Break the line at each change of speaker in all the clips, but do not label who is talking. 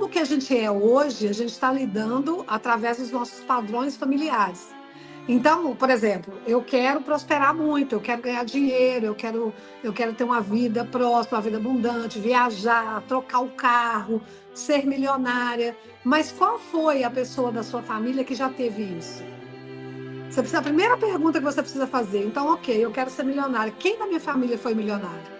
tudo que a gente é hoje, a gente está lidando através dos nossos padrões familiares. Então, por exemplo, eu quero prosperar muito, eu quero ganhar dinheiro, eu quero ter uma vida próspera, uma vida abundante, viajar, trocar o carro, ser milionária. Mas qual foi a pessoa da sua família que já teve isso? A primeira pergunta que você precisa fazer, então, ok, eu quero ser milionária. Quem da minha família foi milionário?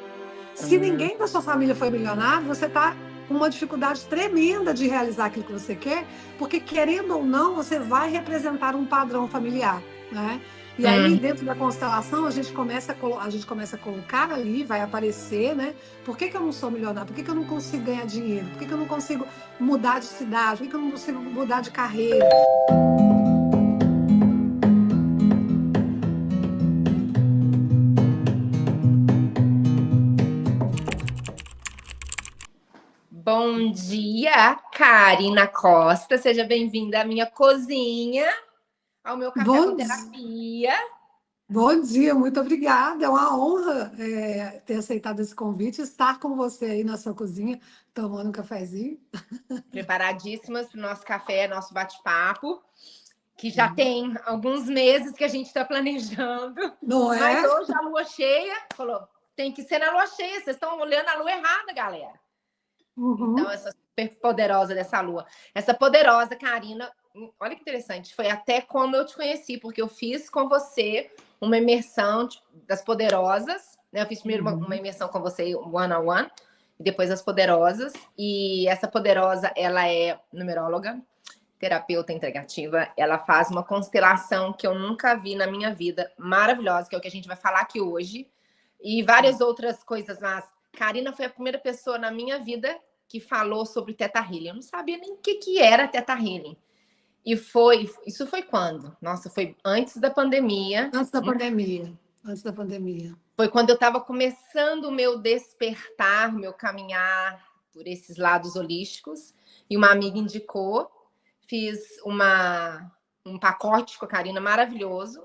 Se ninguém da sua família foi milionário, você está com uma dificuldade tremenda de realizar aquilo que você quer, porque, querendo ou não, você vai representar um padrão familiar, né? E aí, dentro da constelação, a gente começa a colocar ali, vai aparecer, né? Por que eu não sou milionário? Por que eu não consigo ganhar dinheiro? Por que eu não consigo mudar de cidade? Por que eu não consigo mudar de carreira?
Bom dia, Karina Costa. Seja bem-vinda à minha cozinha, ao meu café com terapia.
Bom dia, muito obrigada. É uma honra ter aceitado esse convite, estar com você aí na sua cozinha, tomando um cafezinho.
Preparadíssimas para o nosso café, nosso bate-papo, que já tem alguns meses que a gente está planejando.
Não é?
Mas hoje a lua cheia falou, tem que ser na lua cheia. Vocês estão olhando a lua errada, galera. Então, essa super poderosa dessa lua. Essa poderosa, Karina, olha que interessante, foi até como eu te conheci, porque eu fiz com você uma imersão das poderosas, né? Eu fiz primeiro uma imersão com você, one-on-one, e depois as poderosas. E essa poderosa, ela é numeróloga, terapeuta integrativa, ela faz uma constelação que eu nunca vi na minha vida, maravilhosa, que é o que a gente vai falar aqui hoje, e várias outras coisas, mas Karina foi a primeira pessoa na minha vida que falou sobre Theta Healing. Eu não sabia nem o que era Theta Healing. E isso foi quando? Nossa, foi antes da pandemia.
Antes da pandemia.
Foi quando eu estava começando o meu despertar, meu caminhar por esses lados holísticos. E uma amiga indicou. Fiz um pacote com a Karina maravilhoso.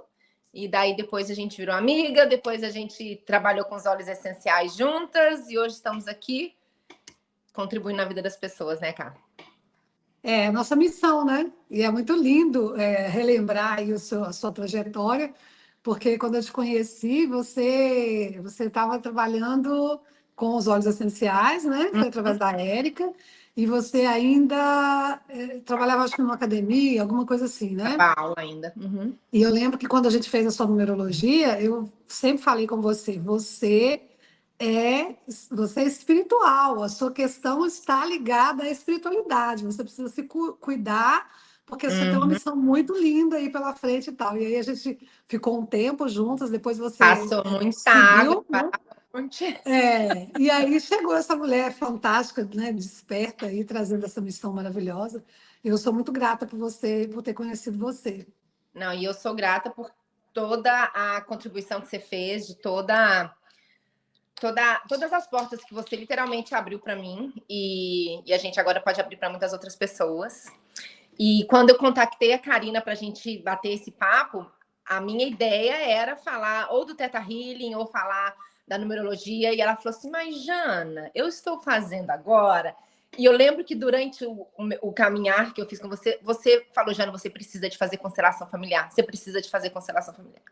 E daí depois a gente virou amiga, depois a gente trabalhou com os óleos essenciais juntas. E hoje estamos aqui contribuindo na vida das pessoas, né, Cá?
É nossa missão, né? E é muito lindo relembrar aí a sua trajetória, porque quando eu te conheci, você estava trabalhando com os óleos essenciais, né? Foi através da Érica, e você ainda trabalhava, acho que numa academia, alguma coisa assim, né?
Aula ainda.
E eu lembro que quando a gente fez a sua numerologia, eu sempre falei com você, você é espiritual, a sua questão está ligada à espiritualidade, você precisa se cuidar, porque você tem uma missão muito linda aí pela frente e tal. E aí a gente ficou um tempo juntas, depois você
passou muita
seguiu,
água,
né? E aí chegou essa mulher fantástica, né, desperta aí, trazendo essa missão maravilhosa. Eu sou muito grata por você, por ter conhecido você.
Não, e eu sou grata por toda a contribuição que você fez, de todas as portas que você literalmente abriu para mim, e a gente agora pode abrir para muitas outras pessoas. E quando eu contactei a Karina para a gente bater esse papo, a minha ideia era falar ou do Theta Healing ou falar da numerologia, e ela falou assim, mas Jana, eu estou fazendo agora. E eu lembro que durante o caminhar que eu fiz com você, você falou, Jana, você precisa de fazer constelação familiar, você precisa de fazer constelação familiar.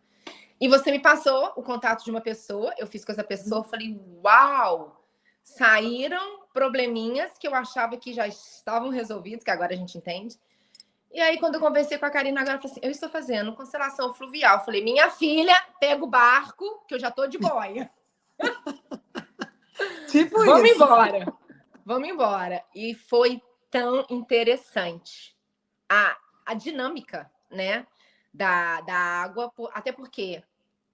E você me passou o contato de uma pessoa, eu fiz com essa pessoa, falei, uau! Saíram probleminhas que eu achava que já estavam resolvidos, que agora a gente entende. E aí, quando eu conversei com a Karina, agora eu falei assim, eu estou fazendo constelação fluvial. Eu falei, minha filha, pega o barco, que eu já estou de boia.
Tipo
Vamos
isso.
embora. Vamos embora. E foi tão interessante a dinâmica, né, da água, até porque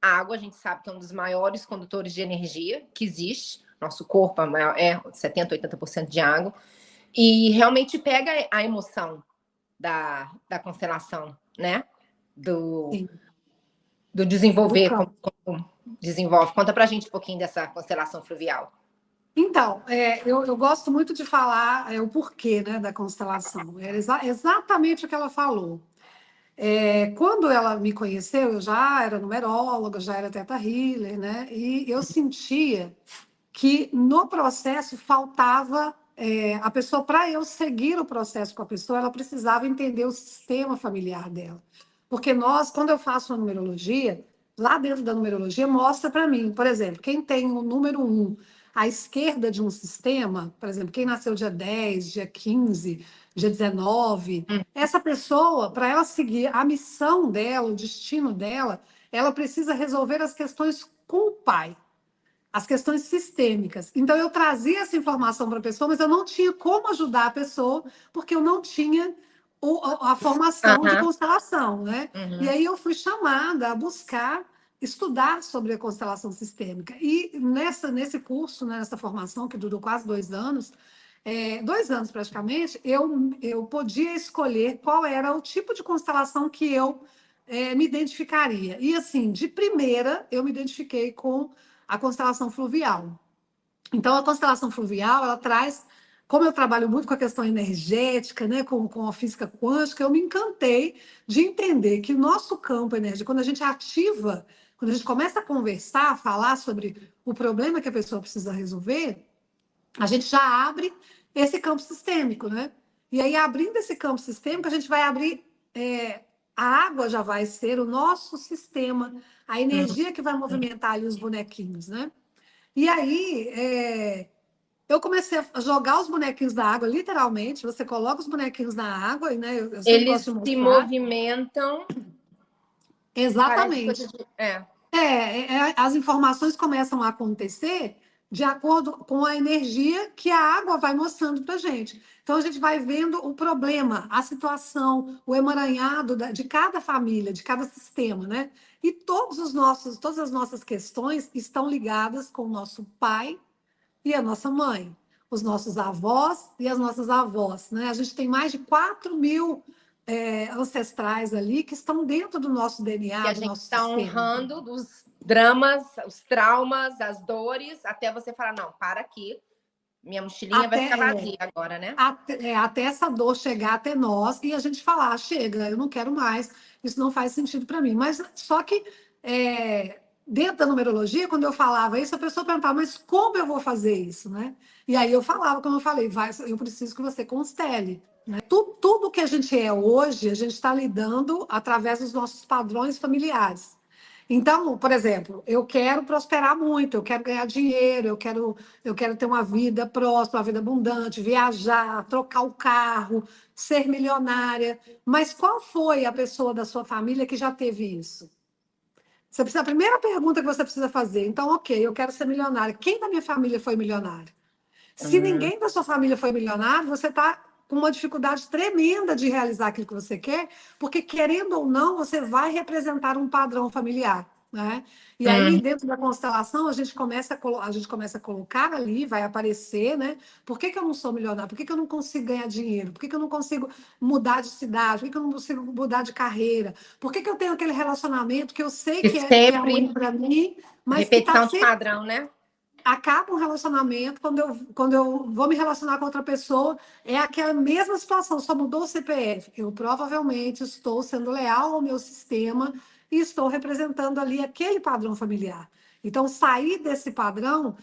a água a gente sabe que é um dos maiores condutores de energia que existe. Nosso corpo é 70%, 80% de água. E realmente pega a emoção da constelação, né? Do desenvolver, como desenvolve. Conta pra gente um pouquinho dessa constelação fluvial.
Então, eu gosto muito de falar o porquê, né, da constelação. Era exatamente o que ela falou. Quando ela me conheceu, eu já era numeróloga, já era Theta Healer, né? E eu sentia que no processo faltava a pessoa, para eu seguir o processo com a pessoa, ela precisava entender o sistema familiar dela. Porque quando eu faço a numerologia, lá dentro da numerologia, mostra para mim, por exemplo, quem tem o número 1 à esquerda de um sistema, por exemplo, quem nasceu dia 10, dia 15, dia 19, essa pessoa, para ela seguir a missão dela, o destino dela, ela precisa resolver as questões com o pai, as questões sistêmicas. Então, eu trazia essa informação para a pessoa, mas eu não tinha como ajudar a pessoa, porque eu não tinha a formação de constelação, né? E aí eu fui chamada a buscar estudar sobre a constelação sistêmica. E nesse curso, né, nessa formação, que durou quase 2 anos, 2 anos praticamente, eu podia escolher qual era o tipo de constelação que eu me identificaria. E assim, de primeira, eu me identifiquei com a constelação fluvial. Então, a constelação fluvial, ela traz, como eu trabalho muito com a questão energética, né, com a física quântica, eu me encantei de entender que o nosso campo energético, quando a gente ativa, quando a gente começa a conversar, a falar sobre o problema que a pessoa precisa resolver, a gente já abre esse campo sistêmico, né? E aí, abrindo esse campo sistêmico, a gente vai abrir. A água já vai ser o nosso sistema, a energia que vai movimentar ali os bonequinhos, né? E aí, eu comecei a jogar os bonequinhos na água, literalmente. Você coloca os bonequinhos na água, e, né? Eu sempre
Eles
gosto de
se
mostrar.
movimentam. Parece coisa
Exatamente.
de.
As informações começam a acontecer de acordo com a energia que a água vai mostrando para a gente. Então, a gente vai vendo o problema, a situação, o emaranhado de cada família, de cada sistema, né? E todas as nossas questões estão ligadas com o nosso pai e a nossa mãe, os nossos avós e as nossas avós, né? A gente tem mais de 4.000 ancestrais ali que estão dentro do nosso
Que
DNA,
a
do
gente
nosso
está
sistema.
honrando dos dramas, os traumas, as dores, até você falar, não, para aqui, minha mochilinha vai ficar vazia agora, né?
Até essa dor chegar até nós e a gente falar, chega, eu não quero mais, isso não faz sentido para mim. Mas só que dentro da numerologia, quando eu falava isso, a pessoa perguntava, mas como eu vou fazer isso, né? E aí eu falava, como eu falei, eu preciso que você constele. Né? Tudo que a gente é hoje, a gente está lidando através dos nossos padrões familiares. Então, por exemplo, eu quero prosperar muito, eu quero ganhar dinheiro, eu quero ter uma vida próspera, uma vida abundante, viajar, trocar o carro, ser milionária. Mas qual foi a pessoa da sua família que já teve isso? A primeira pergunta que você precisa fazer, então, ok, eu quero ser milionária. Quem da minha família foi milionário? Se ninguém da sua família foi milionário, você está com uma dificuldade tremenda de realizar aquilo que você quer, porque, querendo ou não, você vai representar um padrão familiar. Né? E aí, dentro da constelação, a gente começa a colocar ali, vai aparecer, né? Por que eu não sou milionário? Por que eu não consigo ganhar dinheiro? Por que eu não consigo mudar de cidade? Por que eu não consigo mudar de carreira? Por que eu tenho aquele relacionamento que eu sei
E
que é
sempre
ruim para mim, mas que está
repetição de
sempre.
padrão, né?
Acaba um relacionamento, quando eu vou me relacionar com outra pessoa, é aquela mesma situação, só mudou o CPF. Eu provavelmente estou sendo leal ao meu sistema e estou representando ali aquele padrão familiar. Então, sair desse padrão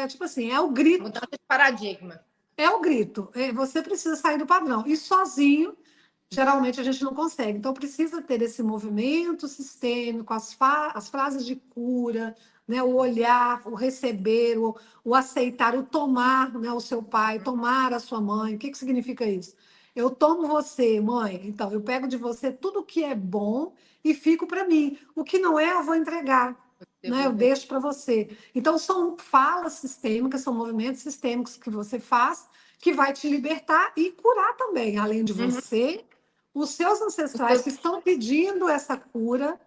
tipo assim, é o grito.
Mudança de paradigma.
É o grito. Você precisa sair do padrão. E sozinho, geralmente, a gente não consegue. Então, precisa ter esse movimento sistêmico, as frases de cura, né? O olhar, o receber, o aceitar, o tomar, né? O seu pai, tomar a sua mãe. O que significa isso? Eu tomo você, mãe. Então, eu pego de você tudo que é bom e fico para mim. O que não é, eu vou entregar. Né? Eu deixo para você. Então, são falas sistêmicas, são movimentos sistêmicos que você faz, que vai te libertar e curar também, além de você, os seus ancestrais que estão pedindo essa cura,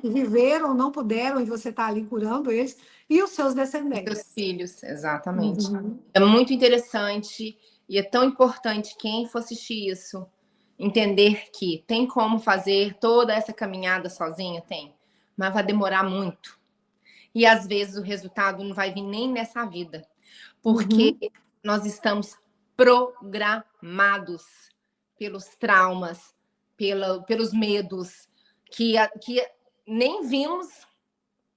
que viveram, não puderam, e você está ali curando eles, e os seus descendentes.
Seus filhos, exatamente. É muito interessante e é tão importante quem for assistir isso entender que tem como fazer toda essa caminhada sozinha, tem, mas vai demorar muito. E às vezes o resultado não vai vir nem nessa vida, porque nós estamos programados pelos traumas, pelos medos que nem vimos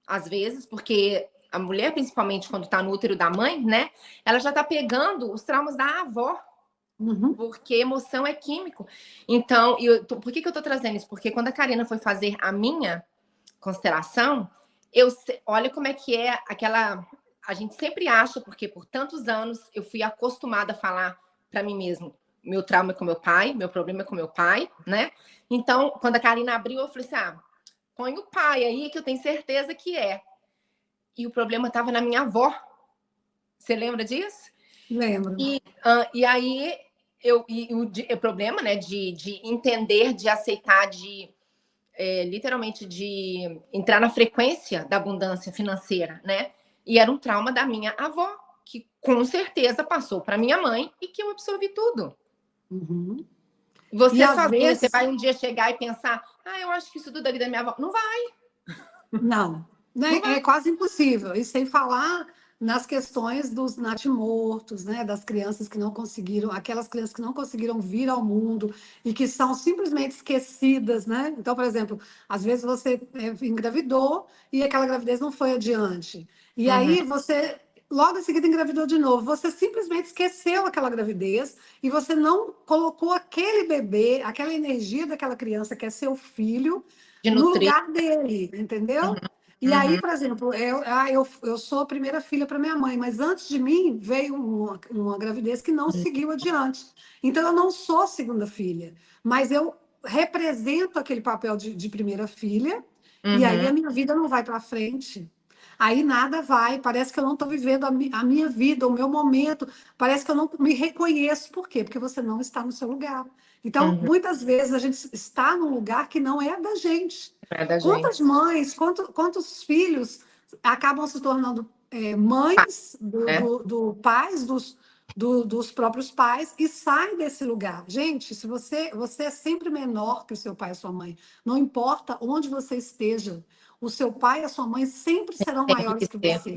às vezes, porque a mulher, principalmente quando está no útero da mãe, né? Ela já está pegando os traumas da avó. Porque emoção é químico. Então, por que eu tô trazendo isso? Porque quando a Karina foi fazer a minha constelação, olha como é que é aquela... A gente sempre acha, porque por tantos anos eu fui acostumada a falar para mim mesmo, meu trauma é com meu pai, meu problema é com meu pai, né? Então, quando a Karina abriu, eu falei assim, põe o pai aí, que eu tenho certeza que é. E o problema estava na minha avó. Você lembra disso?
Lembro.
E aí... o problema, né, de entender, de aceitar, literalmente de entrar na frequência da abundância financeira, né? E era um trauma da minha avó, que com certeza passou para minha mãe e que eu absorvi tudo. Você sozinha, você vai um dia chegar e pensar, eu acho que isso tudo é da vida da minha avó. Não vai.
Não. É quase impossível. E sem falar nas questões dos natimortos, né? Das crianças que não conseguiram, aquelas crianças que não conseguiram vir ao mundo e que são simplesmente esquecidas, né? Então, por exemplo, às vezes você engravidou e aquela gravidez não foi adiante. E aí você logo em seguida engravidou de novo. Você simplesmente esqueceu aquela gravidez e você não colocou aquele bebê, aquela energia daquela criança que é seu filho, no lugar dele, entendeu? E aí, por exemplo, eu sou a primeira filha para minha mãe, mas antes de mim veio uma gravidez que não seguiu adiante. Então, eu não sou segunda filha, mas eu represento aquele papel de primeira filha, e aí a minha vida não vai para frente. Aí nada vai, parece que eu não estou vivendo a minha vida, o meu momento, parece que eu não me reconheço. Por quê? Porque você não está no seu lugar. Então, muitas vezes a gente está num lugar que não é da gente. Quantas mães, quantos filhos acabam se tornando mães do pais, dos próprios pais, e saem desse lugar? Gente, se você é sempre menor que o seu pai e a sua mãe, não importa onde você esteja, o seu pai e a sua mãe sempre serão maiores que você.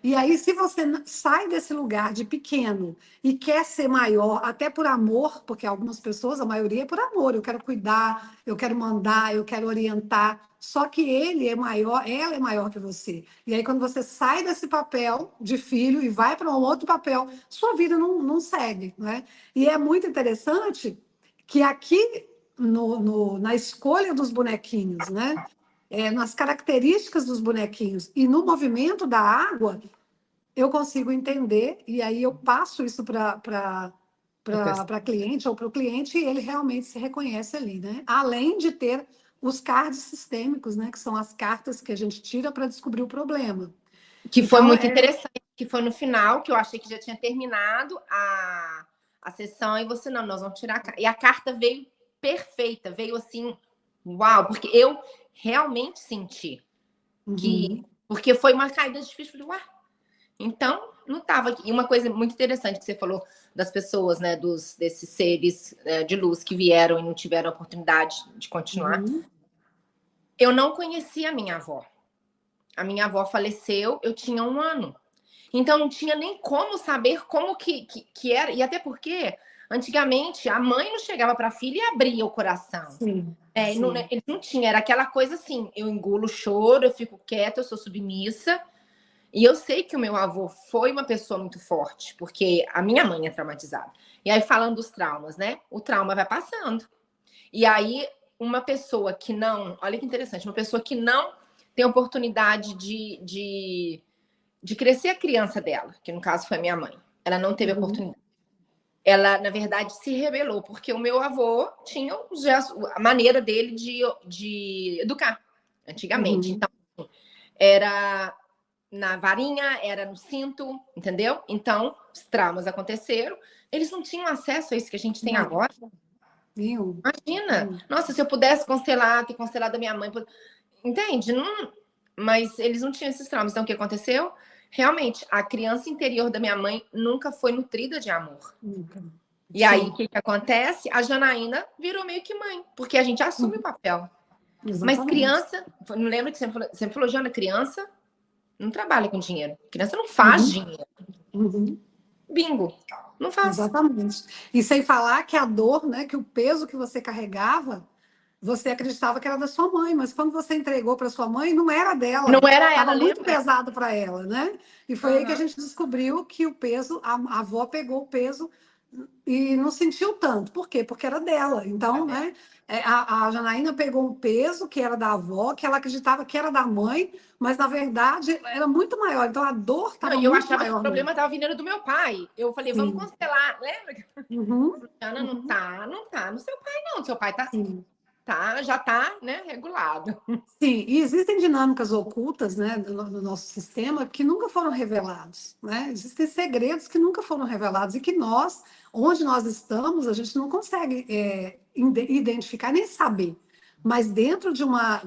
E aí, se você sai desse lugar de pequeno e quer ser maior, até por amor, porque algumas pessoas, a maioria é por amor, eu quero cuidar, eu quero mandar, eu quero orientar, só que ele é maior, ela é maior que você. E aí, quando você sai desse papel de filho e vai para um outro papel, sua vida não segue, né? E é muito interessante que aqui na escolha dos bonequinhos, né? Nas características dos bonequinhos e no movimento da água, eu consigo entender, e aí eu passo isso para cliente ou para o cliente, e ele realmente se reconhece ali, né? Além de ter os cards sistêmicos, né? Que são as cartas que a gente tira para descobrir o problema.
Que foi então, muito interessante, que foi no final, que eu achei que já tinha terminado a sessão, e você, não, nós vamos tirar a carta. E a carta veio perfeita, veio assim, uau, porque eu realmente senti que... Porque foi uma caída difícil, falei, então, não estava aqui. E uma coisa muito interessante que você falou das pessoas, né, desses seres de luz que vieram e não tiveram a oportunidade de continuar. Eu não conhecia a minha avó. A minha avó faleceu, eu tinha 1 ano. Então, não tinha nem como saber como que era. E até porque, antigamente, a mãe não chegava para a filha e abria o coração.
Sim.
Eles não tinham, era aquela coisa assim, eu engulo o choro, eu fico quieta, eu sou submissa. E eu sei que o meu avô foi uma pessoa muito forte, porque a minha mãe é traumatizada. E aí, falando dos traumas, né? O trauma vai passando. E aí, uma pessoa que não... Olha que interessante. Uma pessoa que não tem oportunidade de crescer a criança dela, que no caso foi a minha mãe. Ela não teve oportunidade. Ela, na verdade, se rebelou, porque o meu avô tinha a maneira dele de educar, antigamente. Então, era... na varinha, era no cinto, entendeu? Então, os traumas aconteceram. Eles não tinham acesso a isso que a gente tem agora. Imagina! Nossa, se eu pudesse ter constelado a minha mãe... Entende? Mas eles não tinham esses traumas. Então, o que aconteceu? Realmente, a criança interior da minha mãe nunca foi nutrida de amor. E aí, o que acontece? A Janaína virou meio que mãe, porque a gente assume o papel. Exatamente. Mas criança... Não lembra que você falou, Jana, criança... não trabalha com dinheiro. Criança não faz dinheiro. Bingo. Não faz.
Exatamente. E sem falar que a dor, né, que o peso que você carregava você acreditava que era da sua mãe, mas quando você entregou para sua mãe, não era dela.
Não era ela,
Estava muito
lembra?
pesado para ela, né? E foi aí que a gente descobriu que o peso, a avó pegou o peso e não sentiu tanto. Por quê? Porque era dela. Então, né? A Janaína pegou um peso que era da avó, que ela acreditava que era da mãe, mas na verdade era muito maior. Então a dor
Não,
estava
e eu
muito
achava que o
maior nela.
problema estava vindo do meu pai. Eu falei, vamos
Sim.
constelar. Lembra?
Uhum.
Ana, não
Uhum.
tá, não tá no seu pai, não. Seu pai
Sim.
já tá, né, regulado.
Sim, e existem dinâmicas ocultas, né, no nosso sistema que nunca foram revelados, né? Existem segredos que nunca foram revelados e que nós, onde nós estamos, a gente não consegue identificar nem saber. Mas dentro de uma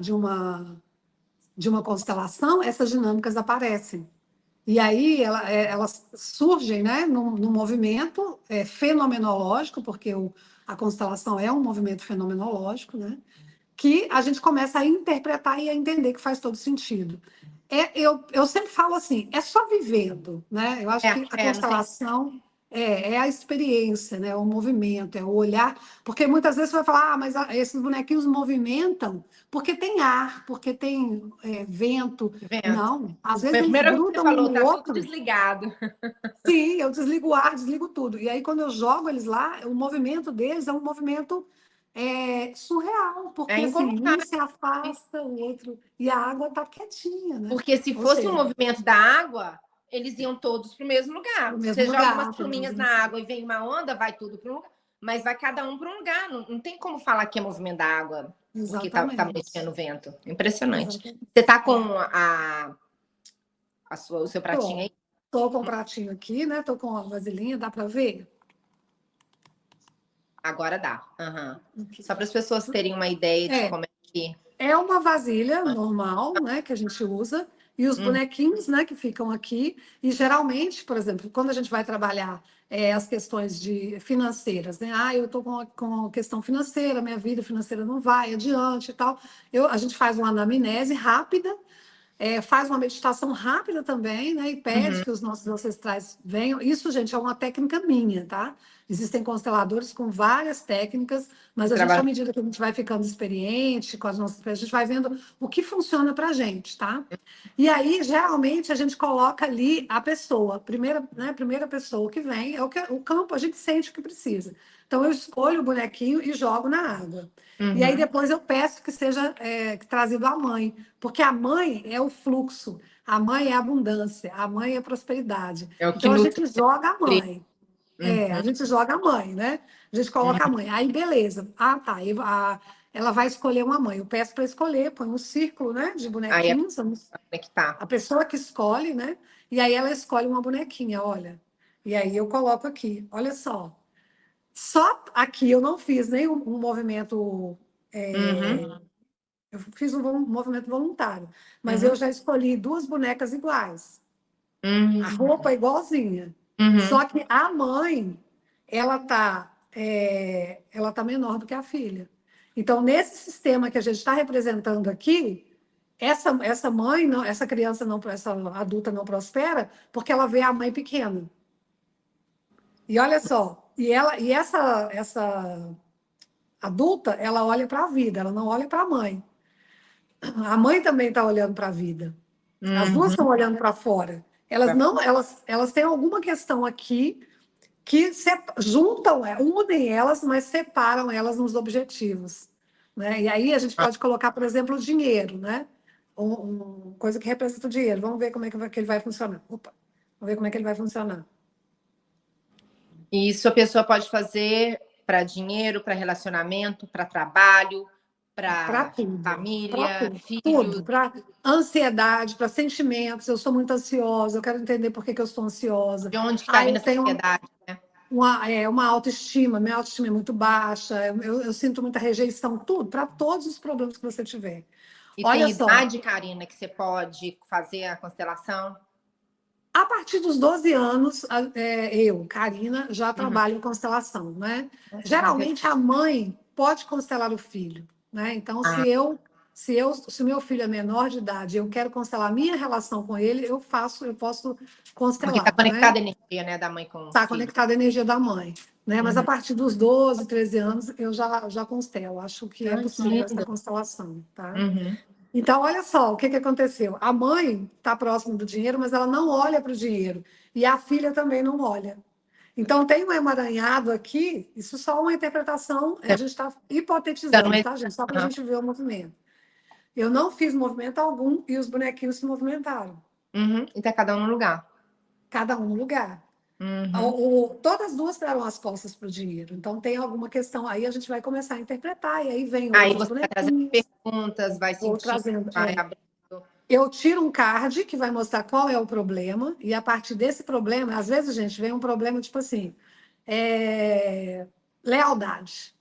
constelação, essas dinâmicas aparecem. E aí elas surgem, né, num movimento fenomenológico, porque a constelação é um movimento fenomenológico, né? Que a gente começa a interpretar e a entender que faz todo sentido. Eu sempre falo assim, é só vivendo, né? Eu acho que a
Não tem.
constelação é a experiência, né? É o movimento, é o olhar, porque muitas vezes você vai falar, mas esses bonequinhos movimentam porque tem ar, porque tem vento.
Vento.
Não, às vezes
Foi a
eles
primeira coisa que você
grudam um
falou,
no
tá tudo
outro.
desligado.
Sim, eu desligo o ar, desligo tudo. E aí, quando eu jogo eles lá, o movimento deles é um movimento surreal,
É
porque assim, um
incontável.
se afasta, o outro, e a água está quietinha, né?
Porque se
Ou
fosse um
seja,
movimento da água, eles iam todos para o mesmo lugar.
no mesmo
Você joga umas
lugar, pelo
pluminhas
mesmo.
na água e vem uma onda, vai tudo para um lugar. Mas vai cada um para um lugar. Não tem como falar que é movimento da água porque tá
Exatamente.
mexendo o vento. Impressionante.
Exatamente.
Você tá com
É.
o seu pratinho
Tô,
aí?
tô com um pratinho aqui, né? Tô com a vasilhinha, dá para ver?
Agora dá. Uhum.
Aqui.
Só para as pessoas terem uma ideia de
É,
como é que.
É uma vasilha normal, né, que a gente usa, e os
Uhum.
bonequinhos, né, que ficam aqui. E geralmente, por exemplo, quando a gente vai trabalhar as questões financeiras, né? Ah, eu estou com questão financeira, minha vida financeira não vai adiante e tal. A gente faz uma anamnese rápida, faz uma meditação rápida também, né? E pede
Uhum.
que os nossos ancestrais venham. Isso, gente, é uma técnica minha, tá? Existem consteladores com várias técnicas, mas a gente, à medida que a gente vai ficando experiente com as nossas a gente vai vendo o que funciona para a gente, tá? E aí, geralmente, a gente coloca ali a pessoa, primeira pessoa que vem, o campo, a gente sente o que precisa. Então, eu escolho o bonequinho e jogo na água. E aí,
Uhum.
depois, eu peço que seja trazido a mãe, porque a mãe é o fluxo, a mãe é a abundância, a mãe é a prosperidade.
É o que
Então, a
nutre.
gente joga a mãe. A
Uhum.
gente joga a mãe, né? A gente coloca a
Uhum.
mãe. Aí, beleza. Ah, tá. Ela vai escolher uma mãe. Eu peço para escolher, põe um círculo, né, de
Aí é
bonequinhos.
que tá.
A pessoa que escolhe, né? E aí ela escolhe uma bonequinha, olha. E aí eu coloco aqui. Olha só. Só aqui eu não fiz nenhum um movimento.
Uhum.
Eu fiz um movimento voluntário, mas eu
Uhum.
já escolhi duas bonecas iguais. A
Uhum.
roupa é igualzinha.
Uhum.
Só que a mãe, ela tá menor do que a filha. Então, nesse sistema que a gente está representando aqui, essa mãe, não, essa criança não, essa adulta não prospera porque ela vê a mãe pequena. E olha só, essa adulta, ela olha para a vida, ela não olha para a mãe. A mãe também está olhando para a vida. As duas estão
Uhum.
olhando para fora. Elas não, elas têm alguma questão aqui que juntam, unem elas, mas separam elas nos objetivos, né? E aí a gente pode colocar, por exemplo, o dinheiro, né? Coisa que representa o dinheiro. Vamos ver como é que ele vai funcionar. Opa, vamos ver como é que ele vai funcionar.
E isso a pessoa pode fazer para dinheiro, para relacionamento, para trabalho,
Para
para
tudo, para
família,
tudo,
filhos.
tudo, para ansiedade, para sentimentos. Eu sou muito ansiosa, eu quero entender por que que eu estou ansiosa.
De onde está
Ah,
vindo
eu
essa
tenho
ansiedade, né?
uma autoestima, minha autoestima é muito baixa, eu sinto muita rejeição, tudo, para todos os problemas que você tiver.
E
Olha
tem
só,
idade, Karina, que você pode fazer a constelação?
a partir dos 12 anos, eu, Karina, já
Uhum.
trabalho em constelação, né?
Nossa, que
Geralmente a mãe pode constelar o filho, né? Então,
ah,
Se o meu filho é menor de idade, eu quero constelar a minha relação com ele, eu posso
Porque
constelar,
está
né?
conectada a energia, né, da mãe com o
Está
filho.
conectada à energia da mãe, né? Mas a partir dos 12, 13 anos, eu já constelo. Acho que é
Que
possível essa
lindo.
constelação, tá?
Uhum.
Então, olha só, o que aconteceu? A mãe está próxima do dinheiro, mas ela não olha para o dinheiro. E a filha também não olha. Então, tem um emaranhado aqui, isso só uma interpretação, a gente está
Então,
hipotetizando, tá, gente? Só para a gente ver o movimento. Eu não fiz movimento algum e os bonequinhos se movimentaram.
E tá cada um no lugar.
Cada um no lugar. Todas duas deram as costas para o dinheiro. Então, tem alguma questão. Aí a gente vai começar a interpretar, e aí vem
Aí
outros
você vai trazendo
bonequinhos.
perguntas, vai
Vou
sentindo,
trazendo.
vai abrindo.
Eu tiro um card que vai mostrar qual é o problema, e a partir desse problema, às vezes, gente, vem um problema tipo assim: lealdade.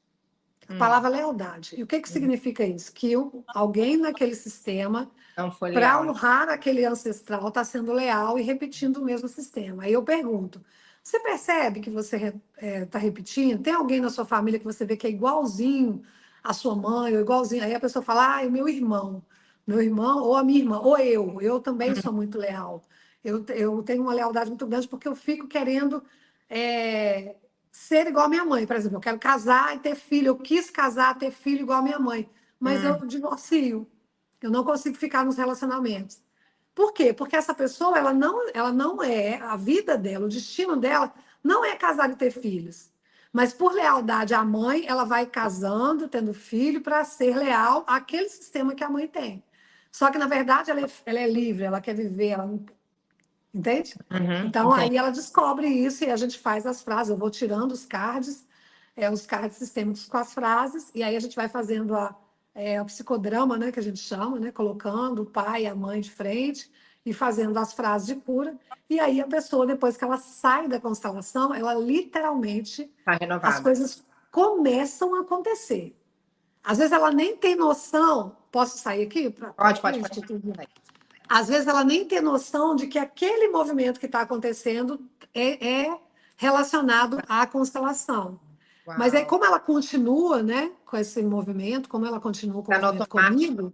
A palavra lealdade. E o que significa isso? Que alguém naquele sistema,
Não foi
para
leal.
honrar aquele ancestral, está sendo leal e repetindo o mesmo sistema. Aí eu pergunto: você percebe que você está repetindo? Tem alguém na sua família que você vê que é igualzinho a sua mãe, ou igualzinho? Aí a pessoa fala: o meu irmão. Meu irmão, ou a minha irmã, ou eu. Eu também sou muito leal. Eu tenho uma lealdade muito grande porque eu fico querendo ser igual a minha mãe. Por exemplo, eu quero casar e ter filho. Eu quis casar, ter filho igual a minha mãe. Mas eu divorcio. Eu não consigo ficar nos relacionamentos. Por quê? Porque essa pessoa, ela não é, a vida dela, o destino dela, não é casar e ter filhos. Mas por lealdade à mãe, ela vai casando, tendo filho, para ser leal àquele sistema que a mãe tem. Só que, na verdade, ela é livre, ela quer viver, ela não. Entende? Então,
Entendi.
aí ela descobre isso e a gente faz as frases. Eu vou tirando os cards sistêmicos com as frases, e aí a gente vai fazendo o psicodrama, né, que a gente chama, né, colocando o pai e a mãe de frente e fazendo as frases de cura. E aí a pessoa, depois que ela sai da constelação, ela literalmente,
Tá
as
renovada.
coisas começam a acontecer. Às vezes ela nem tem noção. Posso sair aqui para
Pode.
frente? Às vezes ela nem tem noção de que aquele movimento que está acontecendo é relacionado à constelação. Mas aí,
Uau.
como ela continua, né, com esse movimento, como ela continua com o
Tá no
movimento
automático.
comigo,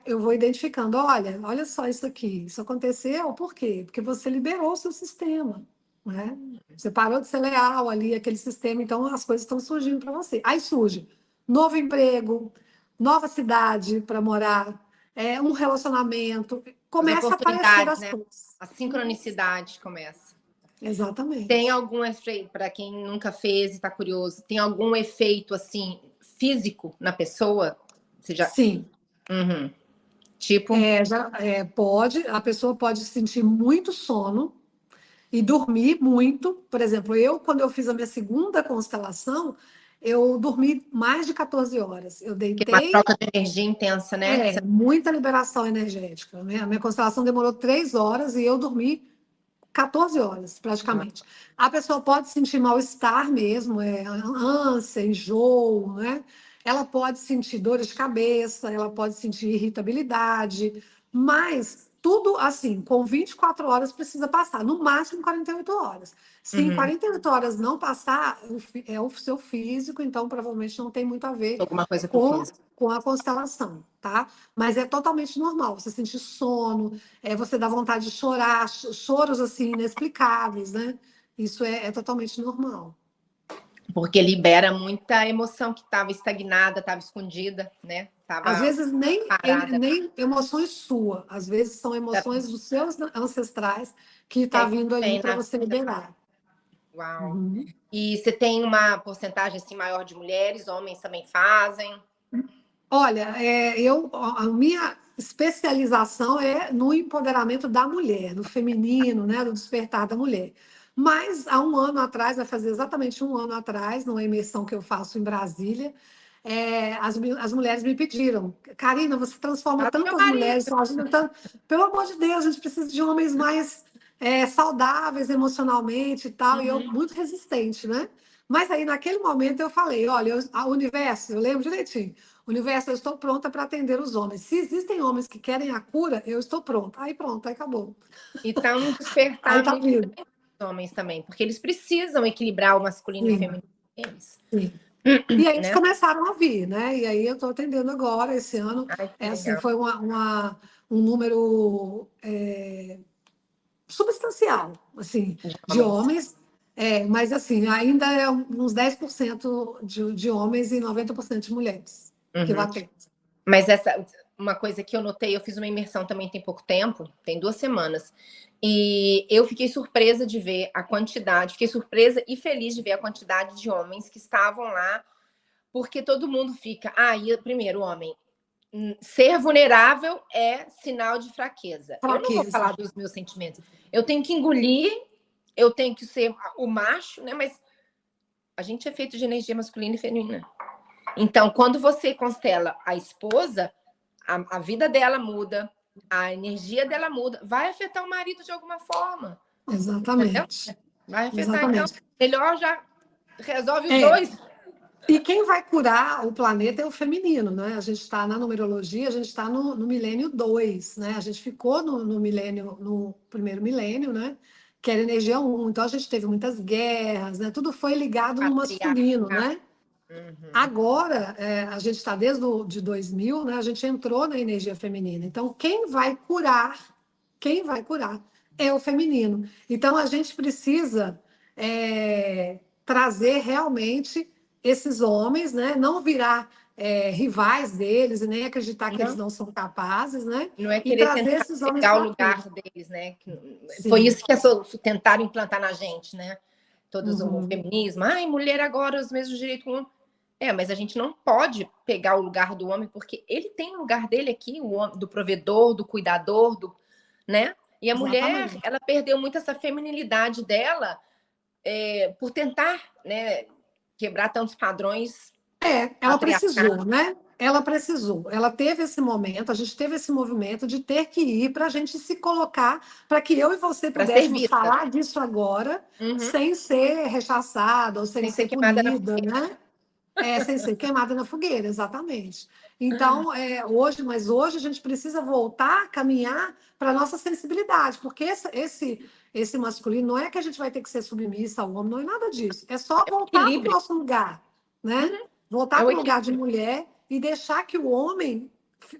eu vou identificando, olha só isso aqui, isso aconteceu, por quê? Porque você liberou o seu sistema, né? Você parou de ser leal ali, aquele sistema, então as coisas estão surgindo para você. Aí surge novo emprego, cidade para morar, um relacionamento,
As
começa a aparecer
oportunidades,
as
né?
coisas.
A sincronicidade começa. Tem
Exatamente.
algum efeito, para quem nunca fez e está curioso, tem algum efeito assim físico na pessoa? Você já.
Sim.
Tipo.
A pessoa pode sentir muito sono e dormir muito. Por exemplo, quando eu fiz a minha segunda constelação, eu dormi mais de 14 horas. Eu
Que é uma
deitei,
troca de energia intensa, né?
muita liberação energética, né? A minha constelação demorou 3 horas e eu dormi 14 horas, praticamente. A pessoa pode sentir mal-estar mesmo, ânsia, enjoo, né? Ela pode sentir dores de cabeça, ela pode sentir irritabilidade, mas tudo assim, com 24 horas precisa passar, no máximo 48 horas. Se em 48 horas não passar, é o seu físico, então provavelmente não tem muito a ver
Alguma coisa com o
com,
físico.
com a constelação, tá? Mas é totalmente normal, você sentir sono, você dá vontade de chorar, choros assim inexplicáveis, né? Isso é totalmente normal.
Porque libera muita emoção que estava estagnada, estava escondida, né?
Às
Estava
vezes
parada.
nem emoções suas, às vezes são emoções dos seus ancestrais que
Que
está
aí
vindo ali
vem,
para
né?
você liberar.
Uau. E você tem uma porcentagem assim maior de mulheres, homens também fazem?
Olha, a minha especialização é no empoderamento da mulher, no feminino, né, no despertar da mulher. Mas há um ano atrás, vai fazer exatamente um ano atrás, numa imersão que eu faço em Brasília, as mulheres me pediram: Karina, você transforma
Fala do meu
tantas
marido.
mulheres, pelo amor de Deus, a gente precisa de homens mais saudáveis emocionalmente e tal, e eu muito resistente, né? Mas aí, naquele momento, eu falei: olha, o universo, eu lembro direitinho, universo, eu estou pronta para atender os homens. Se existem homens que querem a cura, eu estou pronta. Aí pronto, aí acabou.
Então,
Aí
despertar
tá
muito
vindo.
os homens também, porque eles precisam equilibrar o masculino e o
Sim,
feminino deles.
sim. E aí eles
né?
começaram a vir, né? E aí eu estou atendendo agora, esse ano.
Ai, que
Assim,
legal.
foi um número substancial, assim,
De
de
homens.
homens, mas assim, ainda é uns 10% de homens e 90% de mulheres que eu
Uhum.
atendo.
Mas uma coisa que eu notei, eu fiz uma imersão também tem pouco tempo, tem 2 semanas, e eu fiquei surpresa de ver a quantidade, fiquei surpresa e feliz de ver a quantidade de homens que estavam lá, porque todo mundo fica, primeiro, homem, ser vulnerável é sinal de fraqueza. Eu não vou
Fraqueza.
falar dos meus sentimentos. Eu tenho que engolir, eu tenho que ser o macho, né? Mas a gente é feito de energia masculina e feminina. Então, quando você constela a esposa, a vida dela muda, a energia dela muda, vai afetar o marido de alguma forma. Entendeu?
Exatamente.
Vai afetar. Então,
Exatamente.
melhor já resolve os
É,
dois.
e quem vai curar o planeta é o feminino, né? A gente está na numerologia, a gente está no milênio 2, né? A gente ficou no primeiro milênio, né? Que era energia 1. Então a gente teve muitas guerras, né? Tudo foi ligado no masculino,
Patriarcado.
né?
Uhum.
Agora, a gente está desde de 2000, né? A gente entrou na energia feminina. Então, quem vai curar é o feminino. Então, a gente precisa trazer realmente esses homens, né? Não virar rivais deles e nem acreditar que eles
Não,
não são capazes, né?
não é
E
querer
trazer
tentar
esses homens
pegar o
para curar.
lugar deles, né? Foi
Sim.
isso que tentaram implantar na gente, né? Todos o
Uhum.
feminismo. Ai, mulher agora, os mesmos direitos que o homem. Mas a gente não pode pegar o lugar do homem, porque ele tem o lugar dele aqui, o homem, do provedor, do cuidador, né? E a mulher,
Exatamente.
ela perdeu muito essa feminilidade dela por tentar, né, quebrar tantos padrões
Ela
patriarcais
precisou, né? Ela precisou. Ela teve esse momento, a gente teve esse movimento de ter que ir para a gente se colocar, para que eu e você
para ser
pudéssemos
vista.
falar disso agora,
Uhum.
sem ser rechaçada ou sem
Sem ser
ser
queimada na
punida,
fogueira.
né? Sem ser queimada na fogueira, exatamente. Então, hoje a gente precisa voltar a caminhar para a nossa sensibilidade, porque esse masculino não é que a gente vai ter que ser submissa ao homem, não é nada disso. É só voltar para o
Equilíbrio.
nosso lugar, né?
Uhum.
Voltar
É o
para o lugar de
equilíbrio.
mulher e deixar que o homem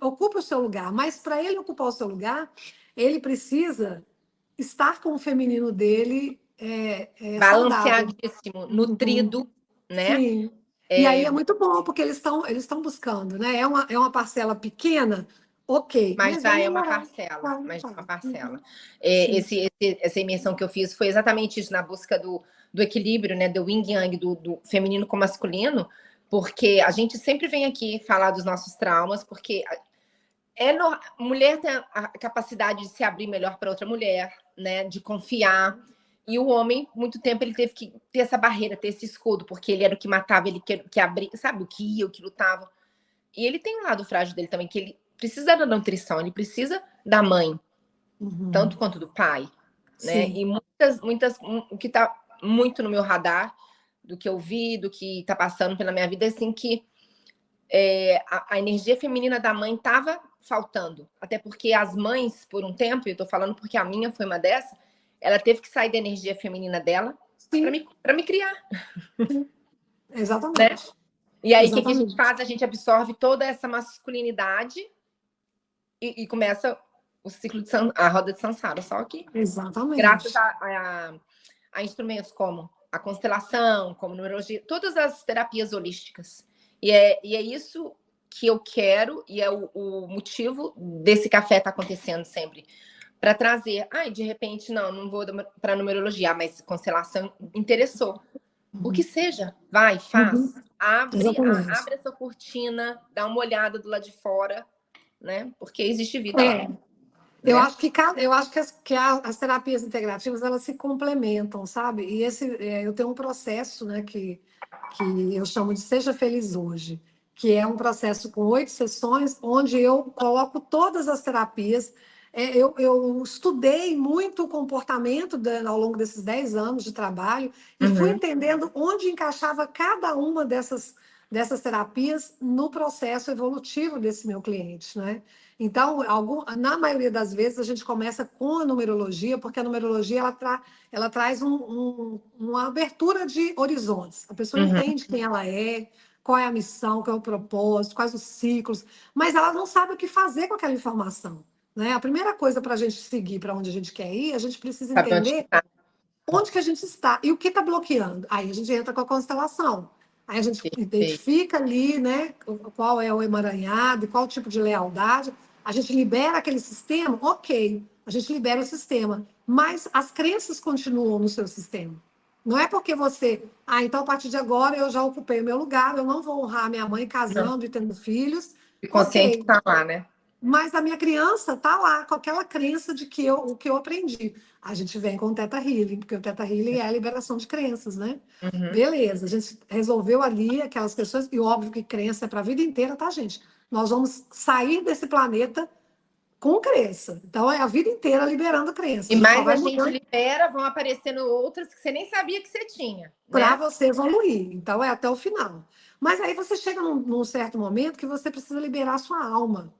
ocupe o seu lugar. Mas para ele ocupar o seu lugar, ele precisa estar com o feminino dele saudável.
Balanceadíssimo,
Uhum.
nutrido, né?
Sim. E aí é muito bom, porque eles estão buscando, né? É uma parcela pequena, ok,
Mas
mas
já
vai
é uma
melhorar.
parcela,
Vai,
mas já é
vai.
uma parcela.
Uhum. Sim.
Essa imersão que eu fiz foi exatamente isso, na busca do equilíbrio, né? Do yin yang, do feminino com masculino, porque a gente sempre vem aqui falar dos nossos traumas, porque mulher tem a capacidade de se abrir melhor para outra mulher, né? De confiar. E o homem, muito tempo, ele teve que ter essa barreira, ter esse escudo, porque ele era o que matava, ele que abria, sabe? O que ia, o que lutava. E ele tem um lado frágil dele também, que ele precisa da nutrição, ele precisa da mãe, tanto
Uhum.
quanto do pai, né?
Sim.
E o que tá muito no meu radar, do que eu vi, do que tá passando pela minha vida, é assim que a energia feminina da mãe tava faltando. Até porque as mães, por um tempo, e eu tô falando porque a minha foi uma dessa, ela teve que sair da energia feminina dela
Sim.
para me criar,
Sim.
né?
Exatamente.
E aí, o que a gente
Exatamente.
faz? A gente absorve toda essa masculinidade e começa o ciclo a roda de Sansara. Só que graças
Exatamente.
a instrumentos como a constelação, como numerologia, todas as terapias holísticas. E é isso que eu quero e é o motivo desse café estar acontecendo sempre. Para trazer, de repente, não vou para numerologia, mas constelação interessou. O que
Uhum.
seja, vai,
Uhum.
faz. Abre,
Exatamente.
abre essa cortina, dá uma olhada do lado de fora, né? Porque existe vida lá,
É. Eu
né?
acho que as terapias integrativas elas se complementam, sabe? E eu tenho um processo, né, que eu chamo de Seja Feliz Hoje, que é um processo com 8 sessões, onde eu coloco todas as terapias. Eu estudei muito o comportamento ao longo desses 10 anos de trabalho e fui
Uhum.
entendendo onde encaixava cada uma dessas terapias no processo evolutivo desse meu cliente, né? Então, na maioria das vezes, a gente começa com a numerologia, porque a numerologia ela traz uma abertura de horizontes. A pessoa entende quem ela é, qual é a missão, qual é o propósito, quais os ciclos, mas ela não sabe o que fazer com aquela informação, né? A primeira coisa para a gente seguir para onde a gente quer ir, a gente precisa
Sabe onde
entender
tá?
onde que a gente está e o que está bloqueando. Aí a gente entra com a constelação. Aí a gente
Perfeito.
identifica ali, né, qual é o emaranhado, qual tipo de lealdade. A gente libera aquele sistema, ok, a gente libera o sistema, mas as crenças continuam no seu sistema. Não é porque você, então a partir de agora eu já ocupei o meu lugar, eu não vou honrar minha mãe
Não.
casando e tendo filhos,
O consciente
ok.
está lá, né?
Mas a minha criança está lá com aquela crença de que o que eu aprendi. A gente vem com o Theta Healing, porque o Theta Healing é a liberação de crenças, né? Beleza, a gente resolveu ali aquelas questões, e óbvio que crença é para a vida inteira, tá, gente? Nós vamos sair desse planeta com crença. Então, é a vida inteira liberando crença.
E
A gente só
mais a
vai
gente
mudando
libera, vão aparecendo outras que você nem sabia que você tinha,
para
né?
você evoluir. Então, é até o final. Mas aí você chega num certo momento que você precisa liberar a sua alma.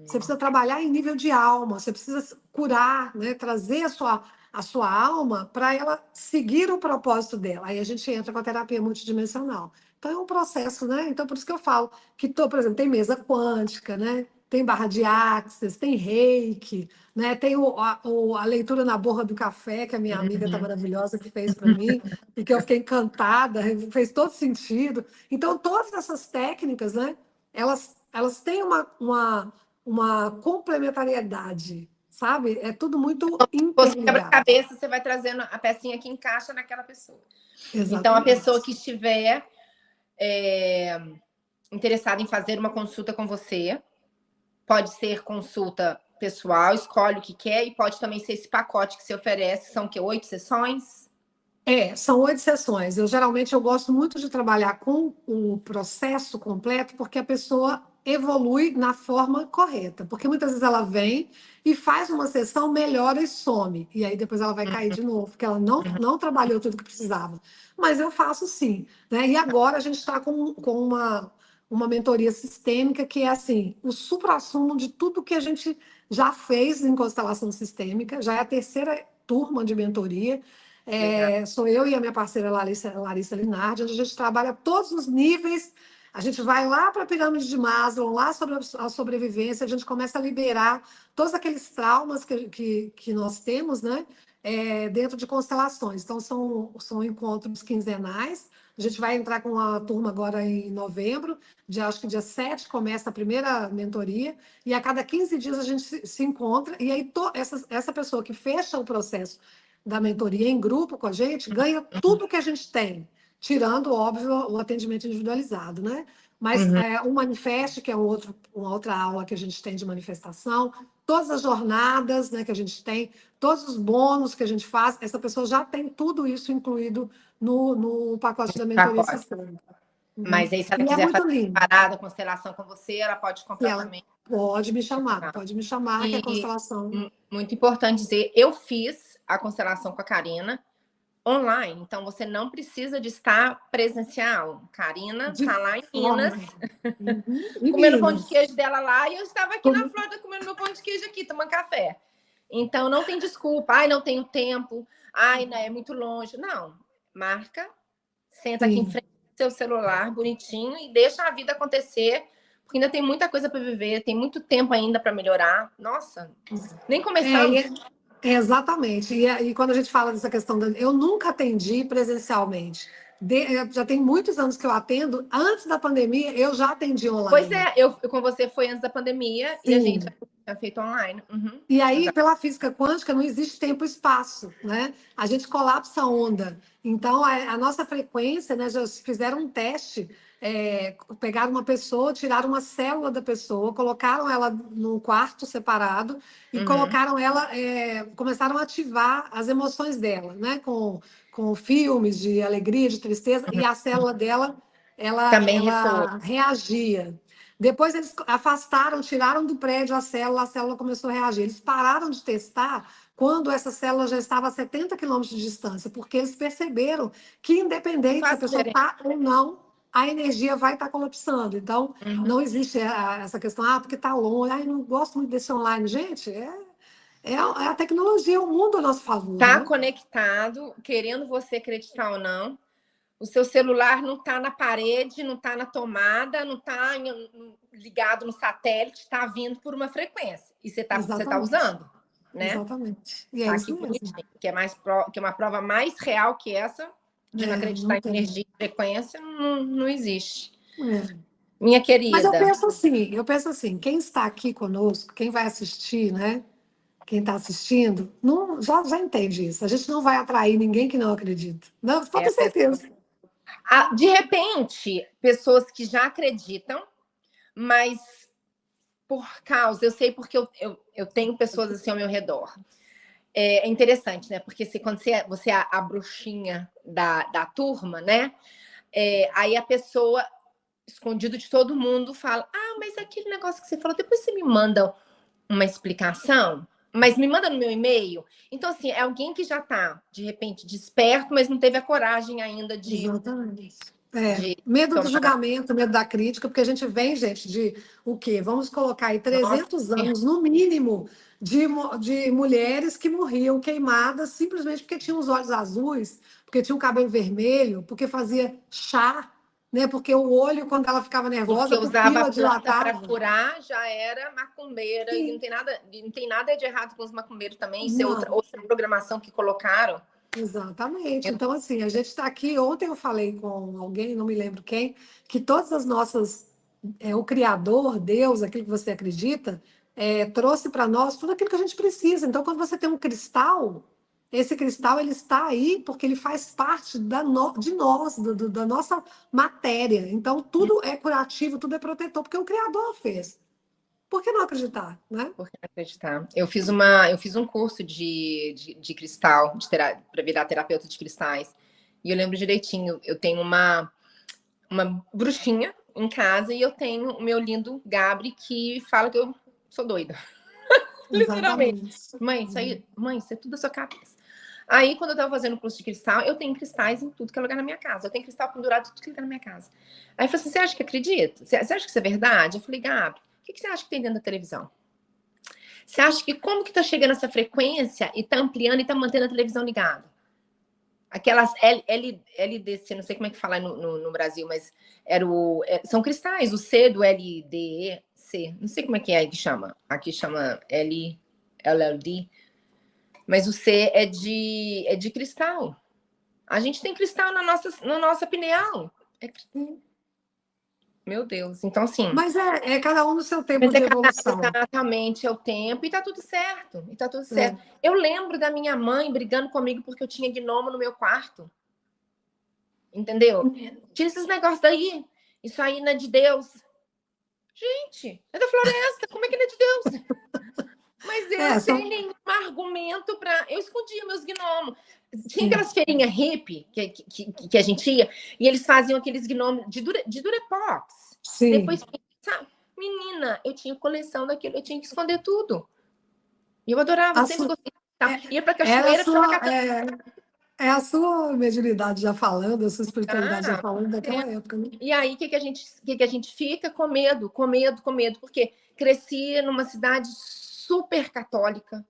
Você precisa trabalhar em nível de alma, você precisa curar, né? Trazer a sua alma para ela seguir o propósito dela. Aí a gente entra com a terapia multidimensional. Então é um processo, né? Então por isso que eu falo que, por exemplo, tem mesa quântica, né? Tem barra de axis, tem reiki, né? Tem a leitura na borra do café, que a minha amiga tá maravilhosa que fez para mim, e que eu fiquei encantada, fez todo sentido. Então, todas essas técnicas, né? Elas têm uma complementariedade, sabe? É tudo muito
Você
interligado.
quebra-cabeça, você vai trazendo a pecinha que encaixa naquela pessoa. Então, a pessoa
Exatamente.
que estiver interessada em fazer uma consulta com você, pode ser consulta pessoal, escolhe o que quer, e pode também ser esse pacote que você oferece, são o quê? 8 sessões?
São 8 sessões. Eu gosto muito de trabalhar com o processo completo, porque a pessoa evolui na forma correta. Porque muitas vezes ela vem e faz uma sessão, melhora e some. E aí depois ela vai cair de novo, porque ela não trabalhou tudo que precisava. Mas eu faço sim, né? E agora a gente está com uma mentoria sistêmica que é assim, o suprassumo de tudo que a gente já fez em constelação sistêmica, já é a terceira turma de mentoria.
Legal.
Sou eu e a minha parceira Larissa Linardi, onde a gente trabalha todos os níveis. A gente vai lá para a pirâmide de Maslow, lá sobre a sobrevivência, a gente começa a liberar todos aqueles traumas que nós temos, né? Dentro de constelações. Então, são encontros quinzenais. A gente vai entrar com uma turma agora em novembro, acho que dia 7 começa a primeira mentoria, e a cada 15 dias a gente se encontra, e aí essa pessoa que fecha o processo da mentoria em grupo com a gente, ganha tudo que a gente tem, tirando, óbvio, o atendimento individualizado, né? Mas o Manifeste, que é uma outra aula que a gente tem de manifestação, todas as jornadas, né, que a gente tem, todos os bônus que a gente faz, essa pessoa já tem tudo isso incluído no pacote da mentoria
Pacote.
sistêmica.
Mas aí, se ela
E é
quiser
muito
fazer
lindo.
parada, constelação com você, ela pode
E
comprar
ela
também.
pode me chamar, que é a
E
constelação.
muito importante dizer, eu fiz a constelação com a Karina online, então você não precisa de estar presencial. Karina
De
está lá em
forma.
Minas,
Em
comendo pão de
Minas.
queijo dela lá, e eu estava aqui na Flórida comendo meu pão de queijo aqui, tomando café. Então não tem desculpa, ai, não tenho tempo, ai, não, é muito longe. Não, marca, senta aqui em
Sim.
frente ao seu celular, bonitinho, e deixa a vida acontecer, porque ainda tem muita coisa para viver, tem muito tempo ainda para melhorar. Nossa, nem começamos.
Exatamente. E quando a gente fala dessa questão, eu nunca atendi presencialmente. Já tem muitos anos que eu atendo. Antes da pandemia, eu já atendi
Pois
online.
é, eu com você foi antes da pandemia e a gente
Sim.
já feito online.
E aí, pela física quântica, não existe tempo e espaço, né? A gente colapsa a onda. Então, a nossa frequência, né? Já fizeram um teste, pegaram uma pessoa, tiraram uma célula da pessoa, colocaram ela num quarto separado e colocaram ela, começaram a ativar as emoções dela, né? Com filmes de alegria, de tristeza, e a célula dela,
Também ressoou.
ela reagia. Depois eles afastaram, tiraram do prédio a célula começou a reagir. Eles pararam de testar quando essa célula já estava a 70 quilômetros de distância, porque eles perceberam que,
Não
independente se a
faz
pessoa
diferença.
está ou não a energia vai estar colapsando. Então, não existe essa questão, porque está longe, não gosto muito desse online. Gente, é a tecnologia, o mundo a nosso favor,
Tá
né?
conectado, querendo você acreditar ou não. O seu celular não está na parede, não está na tomada, não está ligado no satélite, está vindo por uma frequência. E você tá usando, né?
Exatamente. E é
tá
isso
aqui
mesmo.
bonitinho, que é uma prova mais real que essa, de não acreditar
não
em energia e frequência, não existe.
É.
Minha
Mas eu
querida.
penso assim, quem está aqui conosco, quem vai assistir, né? Quem está assistindo, não, já entende isso. A gente não vai atrair ninguém que não acredita. Não, pode ter certeza.
De repente, pessoas que já acreditam, mas por causa, eu sei porque eu tenho pessoas assim ao meu redor. É interessante, né? Porque quando você é a bruxinha da turma, né? Aí a pessoa, escondido de todo mundo, fala: mas aquele negócio que você falou, depois você me manda uma explicação, mas me manda no meu e-mail. Então, assim, é alguém que já está, de repente, desperto, mas não teve a coragem ainda de
Exatamente.
de
Medo do
tomar.
julgamento, medo da crítica, porque a gente vem, gente, de o quê? Vamos colocar aí
Nossa,
300 anos, no mínimo, de mulheres que morriam queimadas simplesmente porque tinham os olhos azuis, porque tinham o cabelo vermelho, porque fazia chá, né? Porque o olho, quando ela ficava
porque
nervosa, a
usava a
pupila
planta para
dilatava.
curar, já era macumbeira, e
Sim.
não tem nada de errado com os macumbeiros também, isso é
Não.
outra programação que colocaram.
Exatamente. Então, assim, a gente está aqui. Ontem eu falei com alguém, não me lembro quem, que todas as nossas. O Criador, Deus, aquilo que você acredita, trouxe para nós tudo aquilo que a gente precisa. Então, quando você tem um cristal, esse cristal ele está aí porque ele faz parte de nós, da nossa matéria. Então, tudo é curativo, tudo é protetor, porque o Criador fez. Por que não acreditar, né?
Por que não acreditar? Eu fiz um curso de cristal, para virar terapeuta de cristais. E eu lembro direitinho, eu tenho uma bruxinha em casa e eu tenho o meu lindo Gabri que fala que eu sou doida. Literalmente.
Exatamente.
Mãe, isso é tudo da sua cabeça. Aí, quando eu tava fazendo o curso de cristal, eu tenho cristais em tudo que é lugar na minha casa. Eu tenho cristal pendurado em tudo que é lugar na minha casa. Aí eu falei assim: você acha que acredita? Você acha que isso é verdade? Eu falei: Gabi, o que você acha que tem dentro da televisão? Você acha que como que tá chegando essa frequência e tá ampliando e tá mantendo a televisão ligada? Aquelas LDC, não sei como é que fala no Brasil, mas são cristais, o C do LDC, não sei como é que chama. Aqui chama LLD, mas o C é de cristal. A gente tem cristal na nossa pineal. Meu Deus, então assim.
Mas é cada um no seu tempo de evolução.
Exatamente, é o tempo, e tá tudo certo. Eu lembro da minha mãe brigando comigo porque eu tinha gnomo no meu quarto. Entendeu? Tira esses negócios daí. Isso aí não é de Deus. Gente, é da floresta, como é que não é de Deus? Mas eu sem nenhum argumento para. Eu escondia meus gnomos. Tinha aquelas feirinhas hippie que a gente ia, e eles faziam aqueles gnomos de Durepox.
Sim.
Depois, sabe? Menina, eu tinha coleção daquilo, eu tinha que esconder tudo. E eu adorava, sempre gostei. Ia pra cachoeira,
É a sua mediunidade já falando, a sua espiritualidade já falando daquela época, né?
E aí, o que a gente fica? Com medo, porque cresci numa cidade super católica.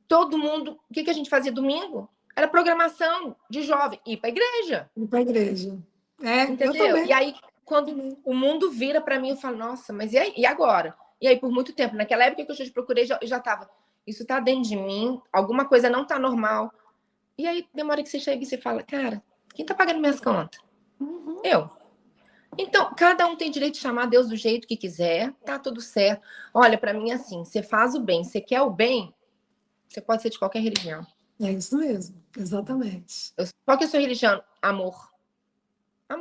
Todo mundo, o que a gente fazia domingo? Era programação de jovem, ir para a igreja.
Ir para a igreja.
Entendeu?
Eu também.
E aí, quando o mundo vira para mim, eu falo, nossa, mas e agora? E aí, por muito tempo, naquela época que eu te procurei, eu já estava, isso está dentro de mim, alguma coisa não está normal. E aí, demora que você chega e você fala, cara, quem está pagando minhas contas? Eu. Então, cada um tem direito de chamar Deus do jeito que quiser, tá tudo certo. Olha, para mim, assim, você faz o bem, você quer o bem, você pode ser de qualquer religião.
É isso mesmo, exatamente.
Qual que é a sua religião? Amor.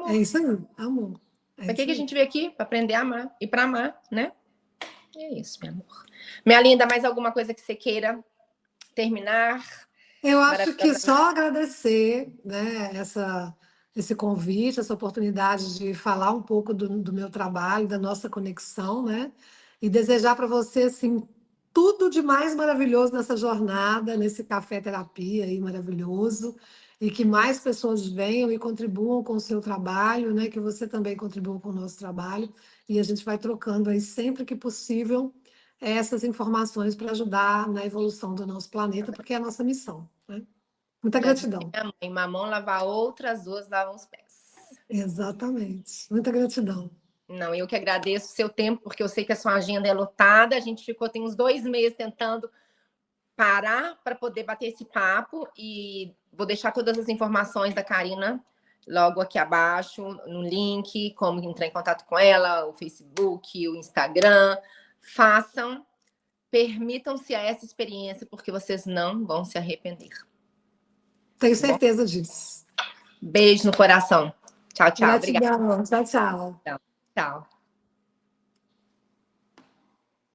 É isso aí, amor.
Para que a gente veio aqui? Para aprender a amar e para amar, né? É isso, meu amor. Minha linda, mais alguma coisa que você queira terminar?
Eu acho que só agradecer, né, esse convite, essa oportunidade de falar um pouco do meu trabalho, da nossa conexão, né? E desejar para você, assim, tudo de mais maravilhoso nessa jornada, nesse café terapia aí maravilhoso. e que mais pessoas venham e contribuam com o seu trabalho, né? Que você também contribua com o nosso trabalho, e a gente vai trocando aí sempre que possível essas informações para ajudar na evolução do nosso planeta, porque é a nossa missão, né? Muita
Já disse
gratidão.
minha mãe, uma mão lava a outra, as duas lavam os pés.
Exatamente. Muita gratidão.
Não, eu que agradeço o seu tempo, porque eu sei que a sua agenda é lotada. A gente ficou tem uns 2 meses tentando parar para poder bater esse papo e vou deixar todas as informações da Karina logo aqui abaixo, no link, como entrar em contato com ela, o Facebook, o Instagram. Façam, permitam-se a essa experiência, porque vocês não vão se arrepender.
Tenho certeza disso.
Beijo no coração. Tchau, tchau. Obrigada.
Gratidão. Tchau, tchau.
Tchau.